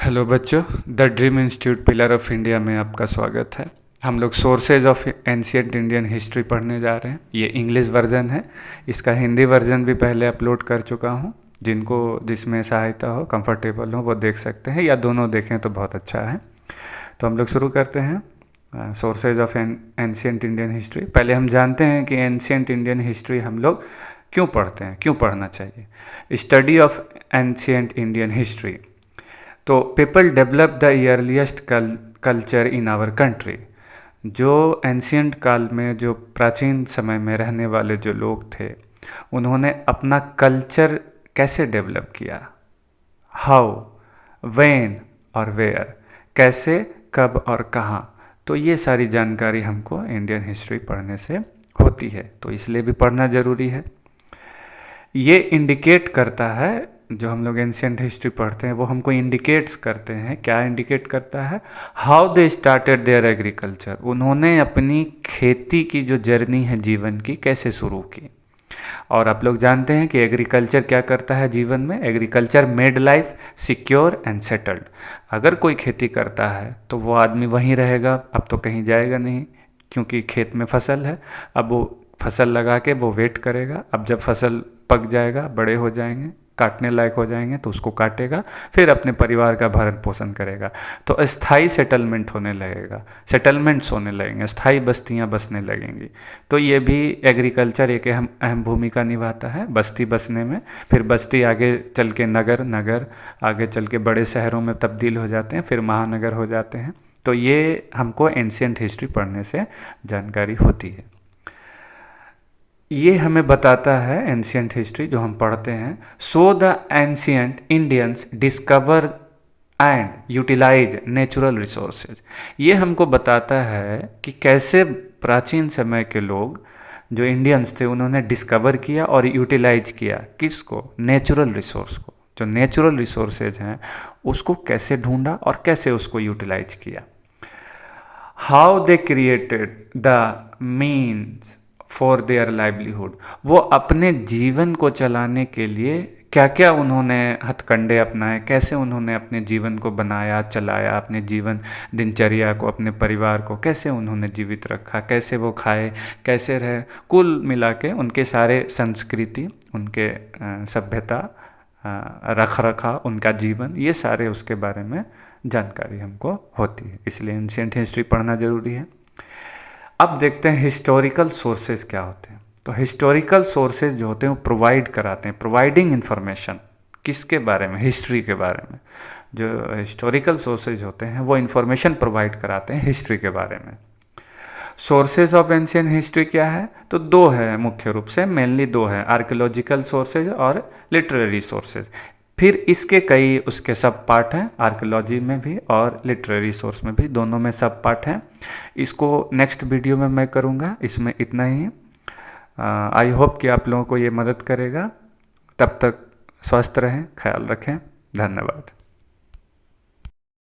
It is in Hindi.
हेलो बच्चों, the dream institute pillar of India में आपका स्वागत है। हम लोग sources of ancient Indian history पढ़ने जा रहे हैं। ये इंग्लिश वर्जन है, इसका हिंदी वर्जन भी पहले अपलोड कर चुका हूँ। जिनको जिसमें सहायता हो, कंफर्टेबल हो, वो देख सकते हैं, या दोनों देखें तो बहुत अच्छा है। तो हम लोग शुरू करते हैं sources of ancient Indian history. पहले हम जानते हैं कि एंशिएंट इंडियन हिस्ट्री हम लोग क्यों पढ़ते हैं, क्यों पढ़ना चाहिए। Study of ancient Indian history. तो people develop the earliest culture in our country. जो एंशियंट काल में, जो प्राचीन समय में रहने वाले जो लोग थे, उन्होंने अपना कल्चर कैसे डेवलप किया, हाउ, व्हेन और वेयर, कैसे, कब और कहाँ। तो ये सारी जानकारी हमको इंडियन हिस्ट्री पढ़ने से होती है, तो इसलिए भी पढ़ना ज़रूरी है। ये इंडिकेट करता है, जो हम लोग एंशियंट हिस्ट्री पढ़ते हैं वो हमको इंडिकेट्स करते हैं। क्या इंडिकेट करता है? How they started their agriculture. उन्होंने अपनी खेती की जो जर्नी है जीवन की, कैसे शुरू की। और आप लोग जानते हैं कि एग्रीकल्चर क्या करता है जीवन में। Agriculture made life secure and settled. अगर कोई खेती करता है तो वो आदमी वहीं रहेगा, अब तो कहीं जाएगा नहीं, क्योंकि खेत में फसल है। अब वो फसल लगा के वो वेट करेगा। अब जब फसल पक जाएगा, बड़े हो जाएंगे, काटने लायक हो जाएंगे, तो उसको काटेगा, फिर अपने परिवार का भरण पोषण करेगा। तो अस्थाई सेटलमेंट होने लगेगा, सेटलमेंट्स होने लगेंगे, अस्थाई बस्तियां बसने लगेंगी। तो ये भी एग्रीकल्चर एक अहम भूमिका निभाता है बस्ती बसने में। फिर बस्ती आगे चल के नगर, नगर आगे चल के बड़े शहरों में तब्दील हो जाते हैं, फिर महानगर हो जाते हैं। तो ये हमको एंशियंट हिस्ट्री पढ़ने से जानकारी होती है। ये हमें बताता है एंशियंट हिस्ट्री जो हम पढ़ते हैं। So the ancient Indians discover and utilise natural resources. ये हमको बताता है कि कैसे प्राचीन समय के लोग जो इंडियंस थे, उन्होंने डिस्कवर किया और यूटिलाइज किया। किसको? नेचुरल रिसोर्स को। जो नेचुरल रिसोर्सेज हैं उसको कैसे ढूंढा और कैसे उसको यूटिलाइज किया। How they created the means for their livelihood. वो अपने जीवन को चलाने के लिए क्या क्या उन्होंने हथकंडे अपनाए, कैसे उन्होंने अपने जीवन को बनाया, चलाया, अपने जीवन दिनचर्या को, अपने परिवार को कैसे उन्होंने जीवित रखा, कैसे वो खाए, कैसे रहे। कुल मिला के उनके सारे संस्कृति, उनके सभ्यता, रख रखाव, उनका जीवन, ये सारे उसके बारे में जानकारी हमको होती है। इसलिए एंशिएंट हिस्ट्री पढ़ना ज़रूरी है। अब देखते हैं हिस्टोरिकल सोर्सेज क्या होते हैं। तो हिस्टोरिकल सोर्सेज जो होते हैं वो प्रोवाइड कराते हैं, प्रोवाइडिंग इन्फॉर्मेशन। किसके बारे में? हिस्ट्री के बारे में। जो हिस्टोरिकल सोर्सेज होते हैं वो इन्फॉर्मेशन प्रोवाइड कराते हैं हिस्ट्री के बारे में। सोर्सेज ऑफ एंशियंट हिस्ट्री क्या है? तो दो है मुख्य रूप से, मेनली दो है, आर्कियोलॉजिकल सोर्सेज और लिटरेरी सोर्सेज। फिर इसके कई उसके सब पार्ट हैं, आर्कियोलॉजी में भी और लिटरेरी सोर्स में भी, दोनों में सब पार्ट हैं। इसको नेक्स्ट वीडियो में मैं करूँगा। इसमें इतना ही। आई होप कि आप लोगों को ये मदद करेगा। तब तक स्वस्थ रहें, ख्याल रखें। धन्यवाद।